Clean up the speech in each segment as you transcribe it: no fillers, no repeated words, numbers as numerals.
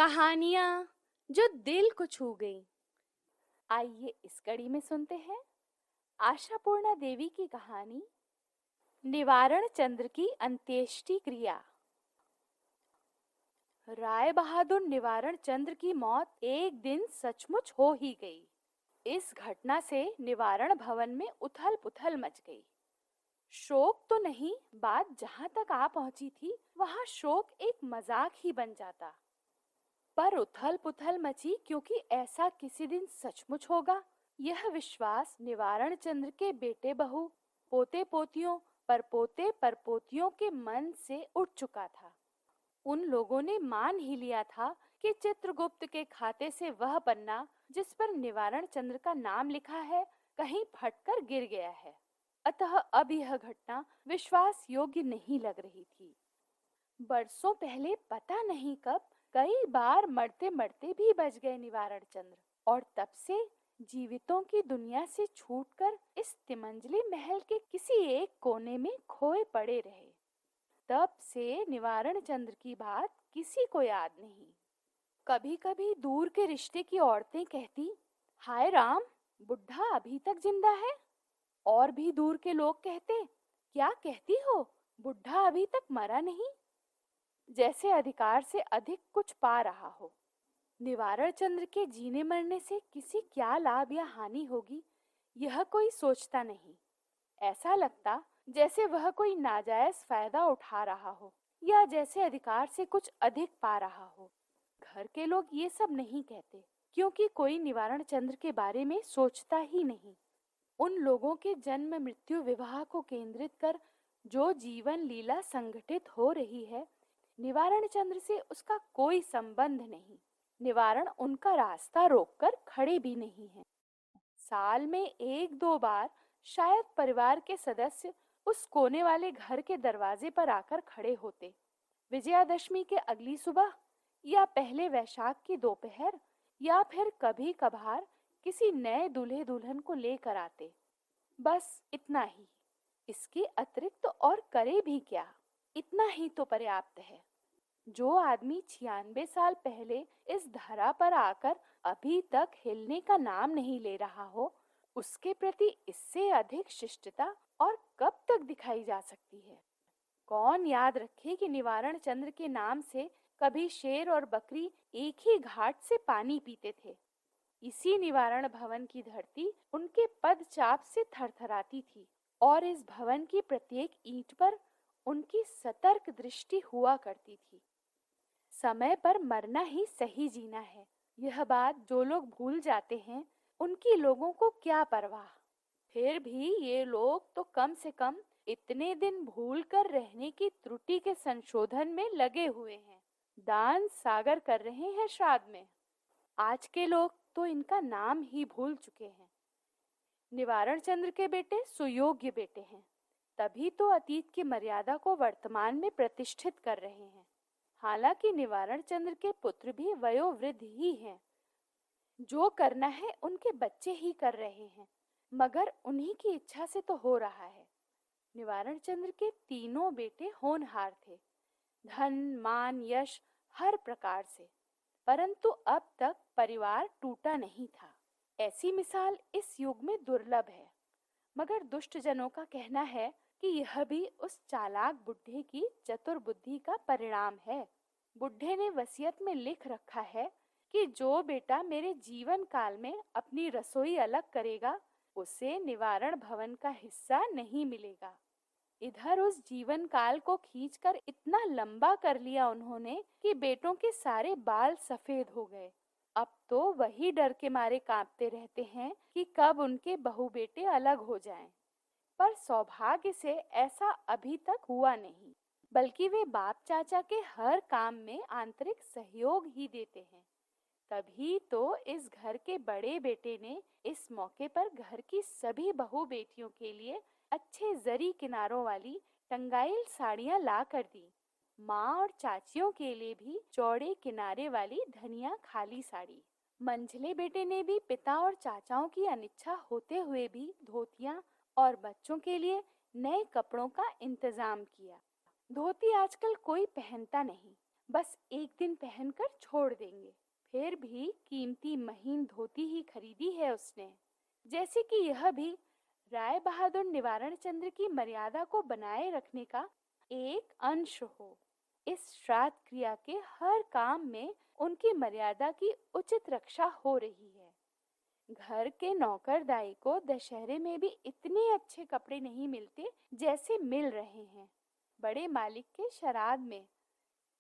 कहानियाँ जो दिल को छू गईं। आइए इस कड़ी में सुनते हैं आशापूर्णा देवी की कहानी निवारण चंद्र की अंत्येष्टि क्रिया। राय बहादुर निवारण चंद्र की मौत एक दिन सचमुच हो ही गई। इस घटना से निवारण भवन में उथल पुथल मच गई। शोक तो नहीं, बात जहां तक आ पहुंची थी वहां शोक एक मजाक ही बन जाता। पर उथल पुथल मची क्योंकि ऐसा किसी दिन सचमुच होगा, यह विश्वास निवारण चंद्र के बेटे बहू, पोते पोतियों, परपोते परपोतियों के मन से उठ चुका था। उन लोगों ने मान ही लिया था कि चित्रगुप्त के खाते से वह पन्ना जिस पर निवारण चंद्र का नाम लिखा है कहीं फटकर गिर गया है। अतः अब यह घटना विश्वास योग्य नहीं लग रही थी। बरसों पहले पता नहीं कब कई बार मरते मरते भी बच गए निवारण चंद्र, और तब से जीवितों की दुनिया से छूटकर इस तिमंजली महल के किसी एक कोने में खोए पड़े रहे। तब से निवारण चंद्र की बात किसी को याद नहीं। कभी कभी दूर के रिश्ते की औरतें कहती, हाय राम, बुढ़ा अभी तक जिंदा है। और भी दूर के लोग कहते, क्या कहती हो, बुढ़ा अभी तक मरा नहीं। जैसे अधिकार से अधिक कुछ पा रहा हो। निवारण चंद्र के जीने मरने से किसी क्या लाभ या हानि होगी, यह कोई सोचता नहीं। ऐसा लगता जैसे वह कोई नाजायज फायदा उठा रहा हो, या जैसे अधिकार से कुछ अधिक पा रहा हो। घर के लोग ये सब नहीं कहते, क्योंकि कोई निवारण चंद्र के बारे में सोचता ही नहीं। उन लोगों के जन्म मृत्यु विवाह को केंद्रित कर जो जीवन लीला संगठित हो रही है, निवारण चंद्र से उसका कोई संबंध नहीं। निवारण उनका रास्ता रोककर खड़े भी नहीं हैं। साल में एक दो बार शायद परिवार के सदस्य उस कोने वाले घर के दरवाजे पर आकर खड़े होते। विजयादशमी के अगली सुबह, या पहले वैशाख की दोपहर, या फिर कभी कभार किसी नए दूल्हे दुल्हन को लेकर आते। बस इतना ही। इसके अतिरिक्त तो और करे भी क्या, इतना ही तो पर्याप्त है। जो आदमी 96 साल पहले इस धरा पर आकर अभी तक हिलने का नाम नहीं ले रहा हो, उसके प्रति इससे अधिक शिष्टता और कब तक दिखाई जा सकती है। कौन याद रखे कि निवारण चंद्र के नाम से कभी शेर और बकरी एक ही घाट से पानी पीते थे। इसी निवारण भवन की धरती उनके पद चाप से थरथराती थी, और इस भवन की प्रत्येक ईंट पर उनकी सतर्क दृष्टि हुआ करती थी। समय पर मरना ही सही जीना है, यह बात जो लोग भूल जाते हैं, उनकी लोगों को क्या परवाह। फिर भी ये लोग तो कम से कम इतने दिन भूल कर रहने की त्रुटि के संशोधन में लगे हुए हैं। दान सागर कर रहे हैं श्राद्ध में। आज के लोग तो इनका नाम ही भूल चुके हैं। निवारण चंद्र के बेटे सुयोग्य बेटे हैं, तभी तो अतीत की मर्यादा को वर्तमान में प्रतिष्ठित कर रहे हैं। हालांकि निवारण चंद्र के पुत्र भी वयोवृद्ध ही हैं। जो करना है उनके बच्चे ही कर रहे हैं, मगर उन्हीं की इच्छा से तो हो रहा है। निवारण चंद्र के तीनों बेटे होनहार थे, धन मान यश हर प्रकार से, परंतु अब तक परिवार टूटा नहीं था। ऐसी मिसाल इस युग में दुर्लभ है। मगर दुष्ट जनों का कहना है कि यह भी उस चालाक बुढ़े की चतुर बुद्धि का परिणाम है। बुढ़े ने वसीयत में लिख रखा है कि जो बेटा मेरे जीवन काल में अपनी रसोई अलग करेगा, उसे निवारण भवन का हिस्सा नहीं मिलेगा। इधर उस जीवन काल को खींचकर इतना लंबा कर लिया उन्होंने कि बेटों के सारे बाल सफेद हो गए। अब तो वही डर के मारे कांपते रहते हैं कि कब उनके बहू बेटे अलग हो जाएं। पर सौभाग्य से ऐसा अभी तक हुआ नहीं, बल्कि वे बाप चाचा के हर काम में आंतरिक सहयोग ही देते हैं। तभी तो इस घर के बड़े बेटे ने इस मौके पर घर की सभी बहू बेटियों के लिए अच्छे जरी किनारों वाली टंगाइल साड़ियां ला कर दी। माँ और चाचियों के लिए भी चौड़े किनारे वाली धनिया खाली साड़ी। मंझले बेटे ने भी पिता और चाचाओं की अनिच्छा होते हुए भी धोतियां और बच्चों के लिए नए कपड़ों का इंतजाम किया। धोती आजकल कोई पहनता नहीं, बस एक दिन पहनकर छोड़ देंगे। फिर भी कीमती महीन धोती ही खरीदी है उसने, जैसे कि यह भी राय बहादुर निवारण चंद्र की मर्यादा को बनाए रखने का एक अंश हो। इस श्राद्ध क्रिया के हर काम में उनकी मर्यादा की उचित रक्षा हो रही है। घर के नौकरदाई को दशहरे में भी इतने अच्छे कपड़े नहीं मिलते जैसे मिल रहे हैं बड़े मालिक के श्राद्ध में।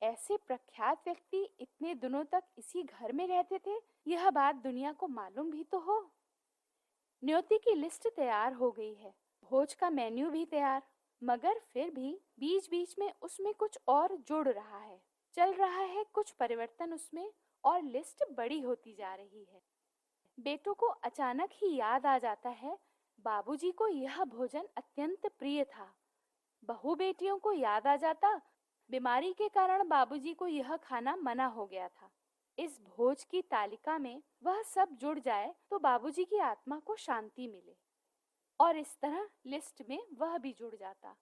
ऐसे प्रख्यात व्यक्ति इतने दिनों तक इसी घर में रहते थे, यह बात दुनिया को मालूम भी तो हो। न्योती की लिस्ट तैयार हो गई है, भोज का मेन्यू भी तैयार, मगर फिर भी बीच बीच में उसमें कुछ और जुड़ रहा है, चल रहा है कुछ परिवर्तन उसमें, और लिस्ट बड़ी होती जा रही है। बेटों को अचानक ही याद आ जाता है बाबूजी को यह भोजन अत्यंत प्रिय था। बहू बेटियों को याद आ जाता बीमारी के कारण बाबूजी को यह खाना मना हो गया था। इस भोज की तालिका में वह सब जुड़ जाए तो बाबूजी की आत्मा को शांति मिले, और इस तरह लिस्ट में वह भी जुड़ जाता।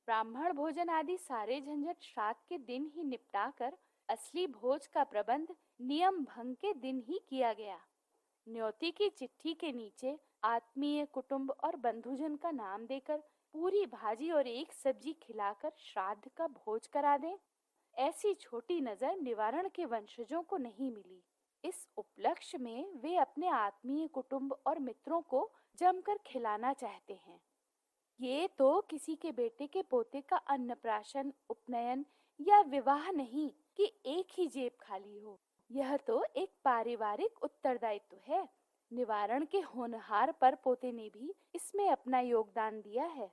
ब्राह्मण भोजन आदि सारे झंझट श्राद्ध के दिन ही निपटाकर असली भोज का प्रबंध नियम भंग के दिन ही किया गया। न्योती की चिट्ठी के नीचे आत्मीय, कुटुंब और बंधुजन का नाम देकर पूरी भाजी और एक सब्जी खिलाकर श्राद्ध का भोज करा दें, ऐसी छोटी नजर निवारण के वंशजों को नहीं मिली। इस उपलक्ष्य में वे अपने आत्मीय, कुटुंब और मित्रों को जमकर खिलाना चाहते हैं। ये तो किसी के बेटे के पोते का अन्नप्राशन, उपनयन या विवाह नहीं कि एक ही जेब खाली हो। यह तो एक पारिवारिक उत्तरदायित्व है। निवारण के होनहार पर पोते ने भी इसमें अपना योगदान दिया है।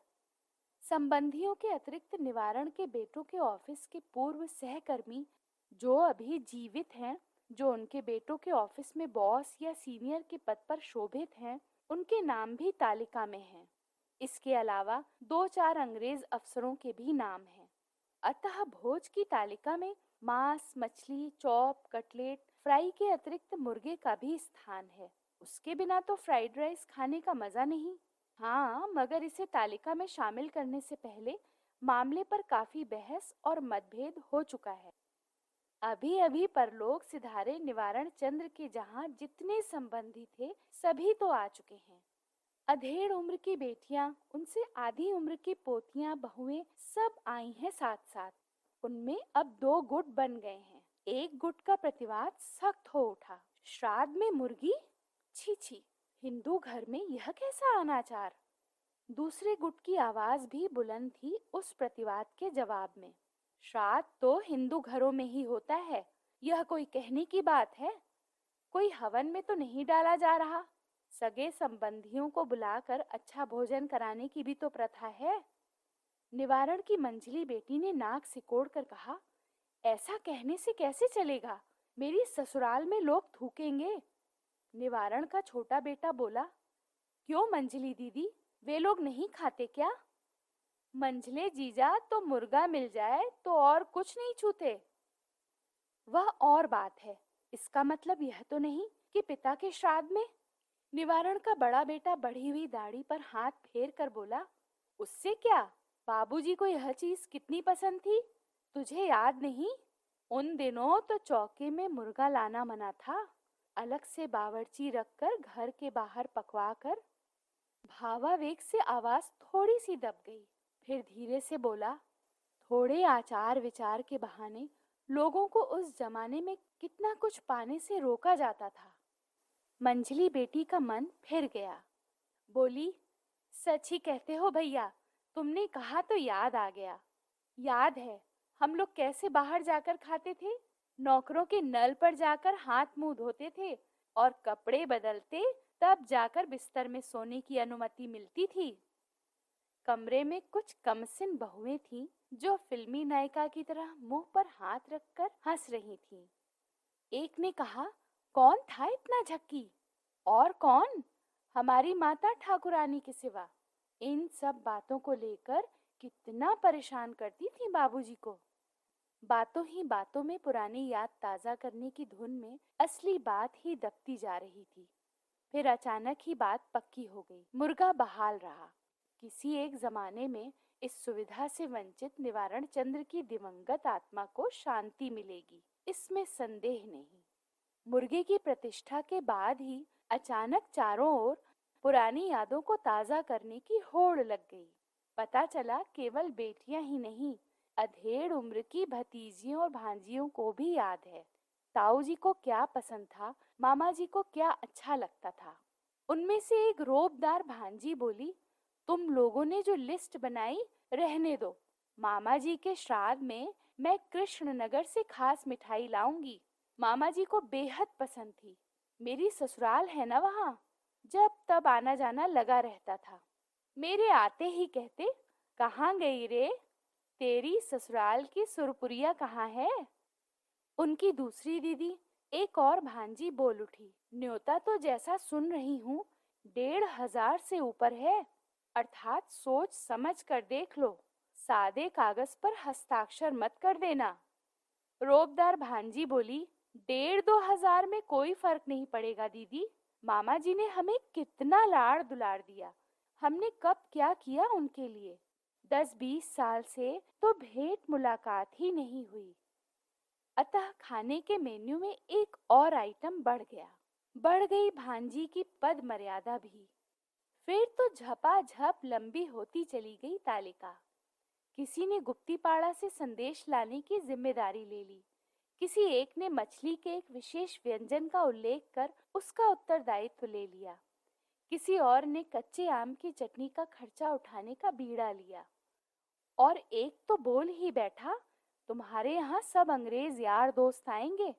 संबंधियों के अतिरिक्त निवारण के बेटों के ऑफिस के पूर्व सहकर्मी जो अभी जीवित हैं, जो उनके बेटों के ऑफिस में बॉस या सीनियर के पद पर शोभित हैं, उनके नाम भी तालिका में हैं। इसके अलावा 2-4 अंग्रेज अफसरों के भी नाम हैं। अतः भोज की तालिका में मांस, मछली, चॉप, कटलेट, फ्राई के अतिरिक्त मुर्गे का भी स्थान है। उसके बिना तो फ्राइड राइस खाने का मजा नहीं। हाँ, मगर इसे तालिका में शामिल करने से पहले मामले पर काफी बहस और मतभेद हो चुका है। अभी अभी परलोक सिधारे निवारण चंद्र के जहाँ जितने संबंधी थे सभी तो आ चुके हैं। अधेड़ उम्र की बेटियां, उनसे आधी उम्र की पोतियां, बहुएं सब आई हैं साथ साथ। उनमें अब 2 गुट बन गए हैं। एक गुट का प्रतिवाद सख्त हो उठा। श्राद्ध में मुर्गी? छी छी, हिंदू घर में यह कैसा अनाचार। दूसरे गुट की आवाज भी बुलंद थी उस प्रतिवाद के जवाब में। श्राद्ध तो हिंदू घरों में ही होता है, यह कोई कहने की बात है? कोई हवन में तो नहीं डाला जा रहा। सगे संबंधियों को बुलाकर अच्छा भोजन कराने की भी तो प्रथा है। निवारण की मंझली बेटी ने नाक सिकोड़ कर कहा, ऐसा कहने से कैसे चलेगा, मेरी ससुराल में लोग थूकेंगे। निवारण का छोटा बेटा बोला, क्यों मंझली दीदी, वे लोग नहीं खाते क्या? मंझले जीजा, तो मुर्गा मिल जाए तो और कुछ नहीं छूते। वह और बात है, इसका मतलब यह तो नहीं कि पिता के श्राद्ध में। निवारण का बड़ा बेटा बढ़ी हुई दाढ़ी पर हाथ फेर कर बोला, उससे क्या, बाबूजी को यह चीज कितनी पसंद थी, तुझे याद नहीं? उन दिनों तो चौके में मुर्गा लाना मना था, अलग से बावर्ची रखकर घर के बाहर पकवा कर। भावावेग से आवाज थोड़ी सी दब गई, फिर धीरे से बोला, थोड़े आचार विचार के बहाने लोगों को उस जमाने में कितना कुछ पाने से रोका जाता था। मंझली बेटी का मन फिर गया, बोली, सच ही कहते हो भैया, तुमने कहा तो याद आ गया। याद है हम लोग कैसे बाहर जाकर खाते थे, नौकरों के नल पर जाकर हाथ मुंह धोते थे और कपड़े बदलते, तब जाकर बिस्तर में सोने की अनुमति मिलती थी। कमरे में कुछ कमसिन बहुएं थीं जो फिल्मी नायिका की तरह मुंह पर हाथ रखकर हंस रही थीं। एक ने कहा, कौन था इतना झक्की? और कौन? हमारी माता ठाकुरानी के सिवा। इन सब बातों को लेकर कितना परेशान करती थी बाबूजी को। बातों ही बातों में पुरानी याद ताजा करने की धुन में असली बात ही दबती जा रही थी। फिर अचानक ही बात पक्की हो गई। मुर्गा बहाल रहा। किसी एक जमाने में इस सुविधा से वंचित निवारण चंद्र की दिवंगत आत्मा को शांति मिलेगी, इसमें संदेह नहीं। मुर्गे की प्रतिष्ठा के बाद ही अचानक चारों ओर पुरानी यादों को ताजा करने की होड़ लग गई। पता चला केवल बेटियां ही नहीं, अधेड़ उम्र की भतीजियों और भांजियों को भी याद है। ताऊ जी को क्या पसंद था, मामा जी को क्या अच्छा लगता था। उनमें से एक रोबदार भांजी बोली, तुम लोगों ने जो लिस्ट बनाई रहने दो। मामा जी के श्राद्ध में मैं कृष्णनगर से खास मिठाई लाऊंगी। मामा जी को बेहद पसंद थी। मेरी ससुराल है ना वहाँ, जब तब आना जाना लगा रहता था। मेरे आते ही कहते, कहाँ गई रे, तेरी ससुराल की सुरपुरिया कहाँ है। उनकी दूसरी दीदी, एक और भांजी बोल उठी, न्योता तो जैसा सुन रही हूँ 1,500 से ऊपर है, अर्थात सोच समझ कर देख लो, सादे कागज पर हस्ताक्षर मत कर देना। रोबदार भांजी बोली, 1,500-2,000 में कोई फर्क नहीं पड़ेगा दीदी। मामा जी ने हमें कितना लाड़ दुलार दिया, हमने कब क्या किया उनके लिए। 10-20 साल से तो भेंट मुलाकात ही नहीं हुई। अतः खाने के मेन्यू में एक और आइटम बढ़ गया। बढ़ गई भांजी की पद मर्यादा भी। फिर तो झपाझप लंबी होती चली गई तालिका। किसी ने गुप्तीपाड़ा से संदेश लाने की जिम्मेदारी ले ली। किसी एक ने मछली के एक विशेष व्यंजन का उल्लेख कर उसका उत्तरदायित्व ले लिया। किसी और ने कच्चे आम की चटनी का खर्चा उठाने का बीड़ा लिया। और एक तो बोल ही बैठा, तुम्हारे यहाँ सब अंग्रेज यार दोस्त आएंगे,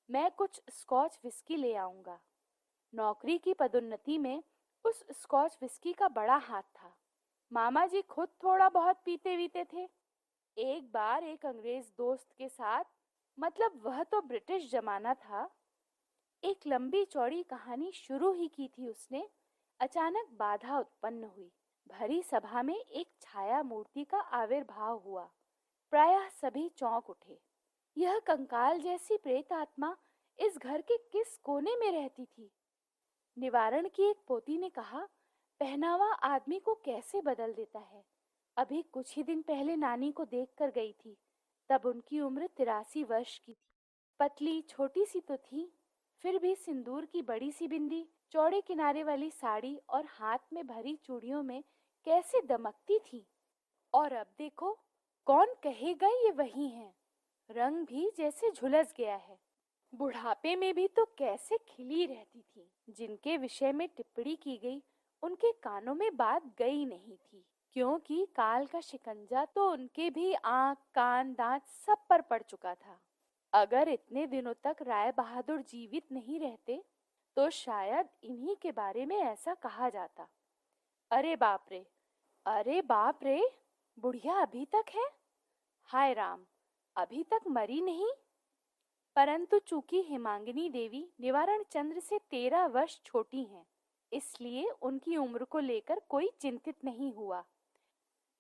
मैं कुछ स्कॉच विस्की ले आऊंगा। नौकरी की पदोन्नति में उस स्कॉच विस्की का बड़ा हाथ था। मामा जी खुद थोड़ा बहुत पीते वीते थे। एक बार एक अंग्रेज दोस्त के साथ, मतलब वह तो ब्रिटिश जमाना था, एक लंबी चौड़ी कहानी शुरू ही की थी उसने, अचानक बाधा उत्पन्न हुई। भरी सभा में एक छाया मूर्ति का आविर्भाव हुआ। प्रायः सभी चौंक उठे। यह कंकाल जैसी प्रेत आत्मा इस घर के किस कोने में रहती थी। निवारण की एक पोती ने कहा, पहनावा आदमी को कैसे बदल देता है। अभी कुछ ही दिन पहले नानी को देखकर गई थी, तब उनकी उम्र 83 वर्ष की थी। पतली छोटी सी तो थी, फिर भी सिंदूर की बड़ी सी बिंदी, चौड़े किनारे वाली साड़ी और हाथ में भरी चूड़ियों में कैसे दमकती थी। और अब देखो, कौन कहेगा ये वही है। रंग भी जैसे झुलस गया है। बुढ़ापे में भी तो कैसे खिली रहती थी। जिनके विषय में टिप्पणी की गई उनके कानों में बात गई नहीं थी, क्योंकि काल का शिकंजा तो उनके भी आंख कान दांत सब पर पड़ चुका था। अगर इतने दिनों तक राय बहादुर जीवित नहीं रहते तो शायद इन्हीं के बारे में ऐसा कहा जाता। अरे बाप रे, अरे बाप रे, बुढ़िया अभी तक है। हाय राम, अभी तक मरी नहीं। परंतु चूंकि हेमांगिनी देवी निवारण चंद्र से 13 वर्ष छोटी हैं, इसलिए उनकी उम्र को लेकर कोई चिंतित नहीं हुआ।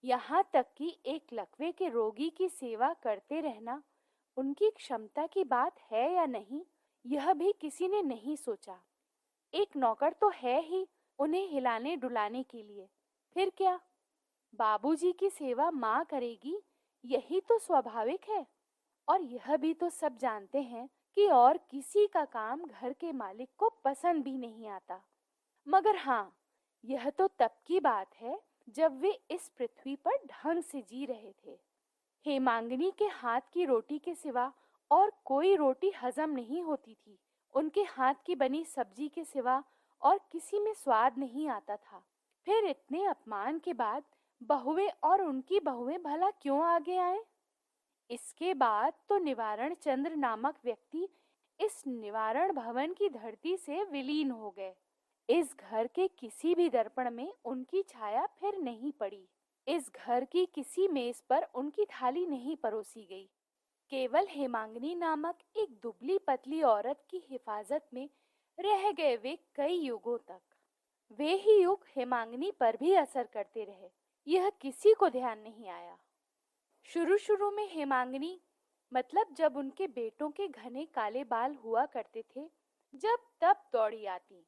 यहाँ तक कि एक लकवे के रोगी की सेवा करते रहना उनकी क्षमता की बात है या नहीं, यह भी किसी ने नहीं सोचा। एक नौकर तो है ही उन्हें हिलाने डुलाने के लिए, फिर क्या। बाबूजी की सेवा माँ करेगी, यही तो स्वाभाविक है। और यह भी तो सब जानते हैं कि और किसी का काम घर के मालिक को पसंद भी नहीं आता। मगर हाँ, यह तो तब की बात है जब वे इस पृथ्वी पर ढंग से जी रहे थे। हेमांगिनी के हाथ की रोटी के सिवा और कोई रोटी हजम नहीं होती थी। उनके हाथ की बनी सब्जी के सिवा और किसी में स्वाद नहीं आता था। फिर इतने अपमान के बाद बहुएं और उनकी बहुएं भला क्यों आगे आए। इसके बाद तो निवारण चंद्र नामक व्यक्ति इस निवारण भवन की धरती से विलीन हो गए। इस घर के किसी भी दर्पण में उनकी छाया फिर नहीं पड़ी। इस घर की किसी मेज पर उनकी थाली नहीं परोसी गई। केवल हेमांगिनी नामक एक दुबली पतली औरत की हिफाजत में रह गए वे कई युगों तक। वे ही युग हेमांगिनी पर भी असर करते रहे, यह किसी को ध्यान नहीं आया। शुरू शुरू में हेमांगिनी, मतलब जब उनके बेटों के घने काले बाल हुआ करते थे, जब तब दौड़ी आती,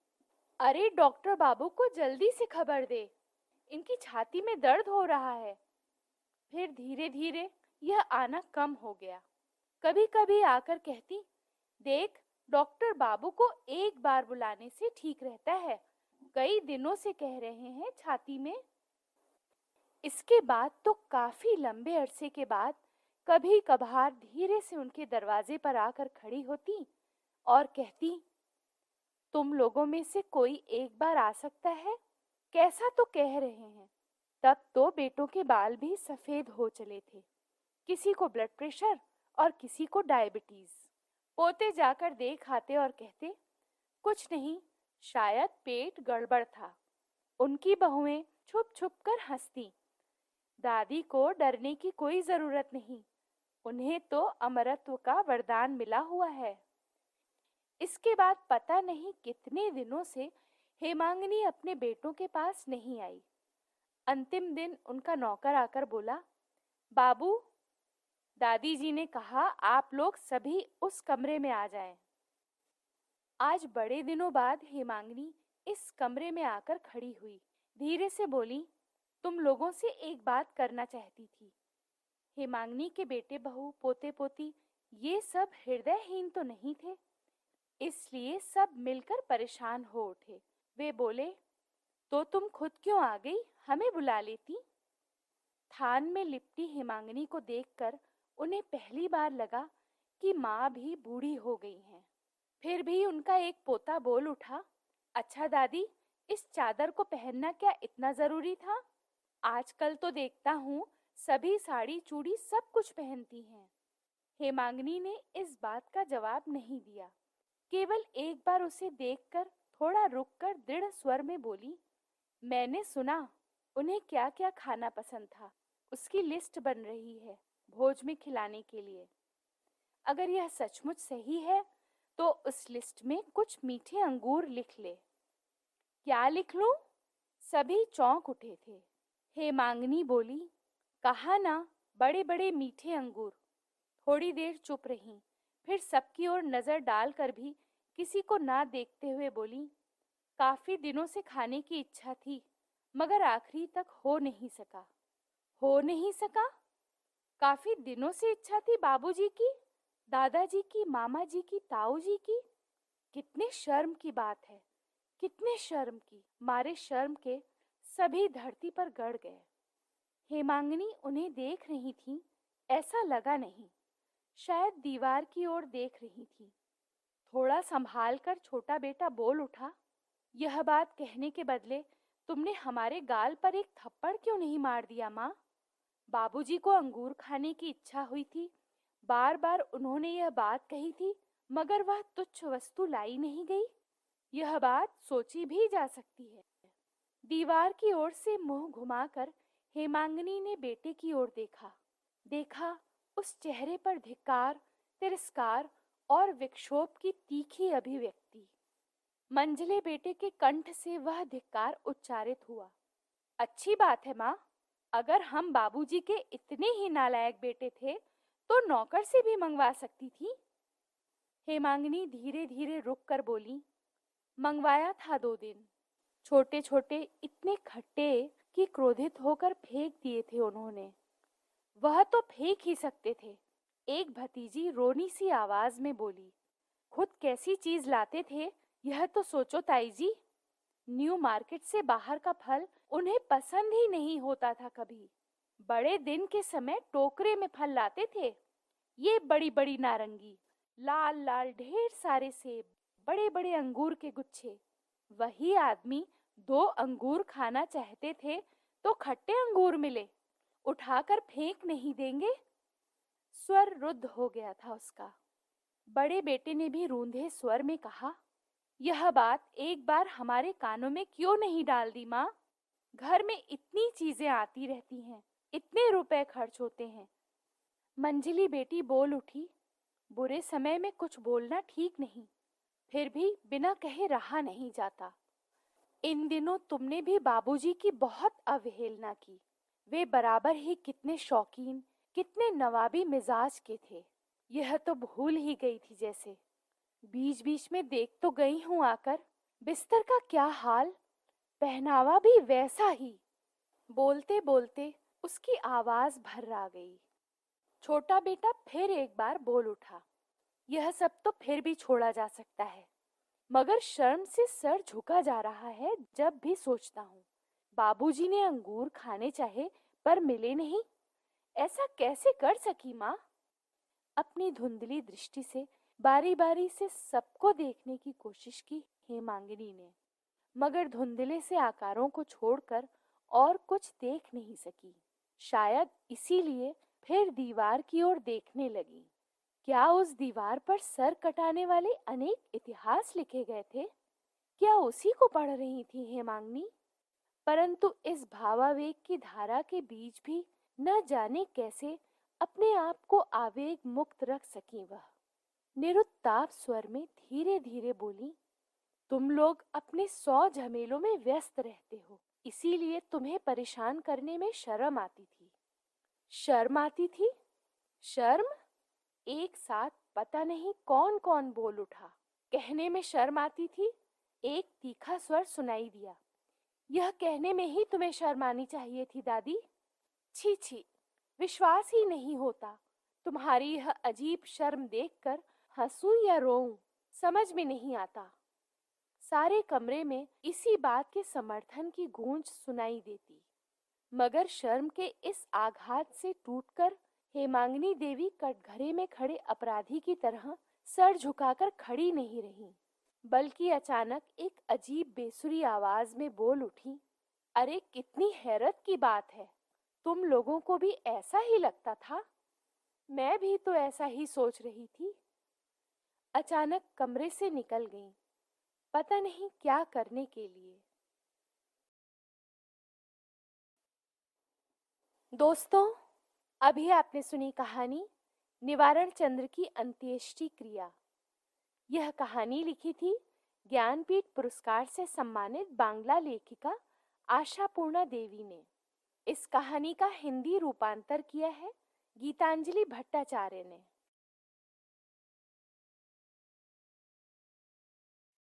अरे डॉक्टर बाबू को जल्दी से खबर दे, इनकी छाती में दर्द हो रहा है। फिर धीरे धीरे यह आना कम हो गया। कभी कभी आकर कहती, देख, डॉक्टर बाबू को एक बार बुलाने से ठीक रहता है, कई दिनों से कह रहे हैं छाती में। इसके बाद तो काफी लंबे अरसे के बाद कभी कभार धीरे से उनके दरवाजे पर आकर खड़ी होती और कहती, तुम लोगों में से कोई एक बार आ सकता है? कैसा तो कह रहे हैं। तब तो बेटों के बाल भी सफेद हो चले थे, किसी को ब्लड प्रेशर और किसी को डायबिटीज। पोते जाकर देख आते और कहते, कुछ नहीं, शायद पेट गड़बड़ था। उनकी बहुएं छुप छुप कर हंसती, दादी को डरने की कोई जरूरत नहीं, उन्हें तो अमरत्व का वरदान मिला हुआ है। इसके बाद पता नहीं कितने दिनों से हेमांगिनी अपने बेटों के पास नहीं आई। अंतिम दिन उनका नौकर आकर बोला, बाबू, दादी जी ने कहा आप लोग सभी उस कमरे में आ जाएं। आज बड़े दिनों बाद हेमांगिनी इस कमरे में आकर खड़ी हुई, धीरे से बोली, तुम लोगों से एक बात करना चाहती थी। हेमांगिनी के बेटे बहू पोते पोती ये सब हृदयहीन तो नहीं थे, इसलिए सब मिलकर परेशान हो उठे। वे बोले, तो तुम खुद क्यों आ गई, हमें बुला लेती। थान में लिपटी हेमांगिनी को देखकर उन्हें पहली बार लगा कि माँ भी बूढ़ी हो गई हैं। फिर भी उनका एक पोता बोल उठा, अच्छा दादी, इस चादर को पहनना क्या इतना जरूरी था? आजकल तो देखता हूँ सभी साड़ी चूड़ी सब कुछ पहनती हैं। हेमांगिनी ने इस बात का जवाब नहीं दिया, केवल एक बार उसे देखकर थोड़ा रुककर दृढ़ स्वर में बोली, मैंने सुना उन्हें क्या क्या खाना पसंद था, उसकी लिस्ट बन रही है भोज में खिलाने के लिए। अगर यह सचमुच सही है तो उस लिस्ट में कुछ मीठे अंगूर लिख ले। क्या लिख लूं? सभी चौंक उठे थे। हेमांगिनी बोली, कहा ना, बड़े बड़े मीठे अंगूर। थोड़ी देर चुप रहीं, फिर सबकी ओर नजर डालकर भी किसी को ना देखते हुए बोली, काफी दिनों से खाने की इच्छा थी, मगर आखिरी तक हो नहीं सका। हो नहीं सका? काफी दिनों से इच्छा थी बाबूजी की, दादाजी की, मामा जी की, ताऊ जी की। कितने शर्म की बात है, कितने शर्म की। मारे शर्म के सभी धरती पर गड़ गए। हेमांगिनी उन्हें देख रही थी, ऐसा लगा नहीं, शायद दीवार की ओर देख रही थी। थोड़ा संभाल कर छोटा बेटा बोल उठा, यह बात कहने के बदले तुमने हमारे गाल पर एक थप्पड़ क्यों नहीं मार दिया माँ? बाबूजी को अंगूर खाने की इच्छा हुई थी, बार बार उन्होंने यह बात कही थी, मगर वह तुच्छ वस्तु लाई नहीं गई। यह बात सोची भी जा सकती है। दीवार की ओर से मुंह घुमाकर हेमांगिनी ने बेटे की ओर देखा। देखा उस चेहरे पर धिक्कार, तिरस्कार और विक्षोभ की तीखी अभिव्यक्ति। मंझले बेटे के कंठ से वह धिक्कार उच्चारित हुआ। अच्छी बात है माँ, अगर हम बाबूजी के इतने ही नालायक बेटे थे तो नौकर से भी मंगवा सकती थी। हेमांगिनी धीरे धीरे रुक कर बोली, मंगवाया था 2 दिन। छोटे छोटे इतने खट्टे कि क्रोधित होकर फेंक दिए थे उन्होंने। वह तो फेंक ही सकते थे। एक भतीजी रोनी सी आवाज में बोली, खुद कैसी चीज लाते थे यह तो सोचो ताई जी। न्यू मार्केट से बाहर का फल उन्हें पसंद ही नहीं होता था कभी। बड़े दिन के समय टोकरे में फल लाते थे, ये बड़ी बड़ी नारंगी, लाल लाल ढेर सारे सेब, बड़े बड़े अंगूर के गुच्छे। वही आदमी 2 अंगूर खाना चाहते थे तो खट्टे अंगूर मिले, उठाकर फेंक नहीं देंगे। स्वर रुद्ध हो गया था उसका। बड़े बेटे ने भी रूंधे स्वर में कहा, यह बात एक बार हमारे कानों में क्यों नहीं डाल दी माँ? घर में इतनी चीजें आती रहती हैं, इतने रुपए खर्च होते हैं। मंझली बेटी बोल उठी, बुरे समय में कुछ बोलना ठीक नहीं, फिर भी बिना कहे रहा नहीं जाता। इन दिनों तुमने भी बाबूजी की बहुत अवहेलना की। वे बराबर ही कितने शौकीन, कितने नवाबी मिजाज के थे, यह तो भूल ही गई थी जैसे। बीच बीच में देख तो गई हूँ आकर, बिस्तर का क्या हाल, पहनावा भी वैसा ही। बोलते बोलते उसकी आवाज भर्रा गई। छोटा बेटा फिर एक बार बोल उठा, यह सब तो फिर भी छोड़ा जा सकता है, मगर शर्म से सर झुका जा रहा है जब भी सोचता हूँ। बाबूजी ने अंगूर खाने चाहे पर मिले नहीं। ऐसा कैसे कर सकी माँ? अपनी धुंधली दृष्टि से बारी बारी से सबको देखने की कोशिश की हेमांगिनी ने, मगर धुंधले से आकारों को छोड़कर और कुछ देख नहीं सकी। शायद इसीलिए फिर दीवार की ओर देखने लगी। क्या उस दीवार पर सर कटाने वाले अनेक इतिहास लिखे गए थे? क्या उसी को पढ़ रही थी हेमांगनी? परंतु इस भावावेग की धारा के बीच भी न जाने कैसे अपने आप को आवेग मुक्त रख सकी वह। निरुत्ताप स्वर में धीरे धीरे बोली, तुम लोग अपने 100 झमेलों में व्यस्त रहते हो, इसीलिए तुम्हें परेशान करने में शर्म आती थी। शर्म आती थी? शर्म? एक साथ पता नहीं कौन कौन बोल उठा। कहने में शर्म आती थी? एक तीखा स्वर सुनाई दिया, यह कहने में ही तुम्हें शर्म आनी चाहिए थी दादी। छी छी, विश्वास ही नहीं होता। तुम्हारी यह अजीब शर्म देखकर हंसूं या रोऊं समझ में नहीं आता। सारे कमरे में इसी बात के समर्थन की गूंज सुनाई देती, मगर शर्म के इस आघात से टूटकर हेमांगिनी देवी कटघरे में खड़े अपराधी की तरह सर झुकाकर खड़ी नहीं रही, बल्कि अचानक एक अजीब बेसुरी आवाज में बोल उठी, अरे कितनी हैरत की बात है, तुम लोगों को भी ऐसा ही लगता था? मैं भी तो ऐसा ही सोच रही थी। अचानक कमरे से निकल गई, पता नहीं क्या करने के लिए। दोस्तों, अभी आपने सुनी कहानी निवारण चंद्र की अंत्येष्टि क्रिया। यह कहानी लिखी थी ज्ञानपीठ पुरस्कार से सम्मानित बांग्ला लेखिका आशापूर्णा देवी ने। इस कहानी का हिंदी रूपांतर किया है गीतांजलि भट्टाचार्य ने।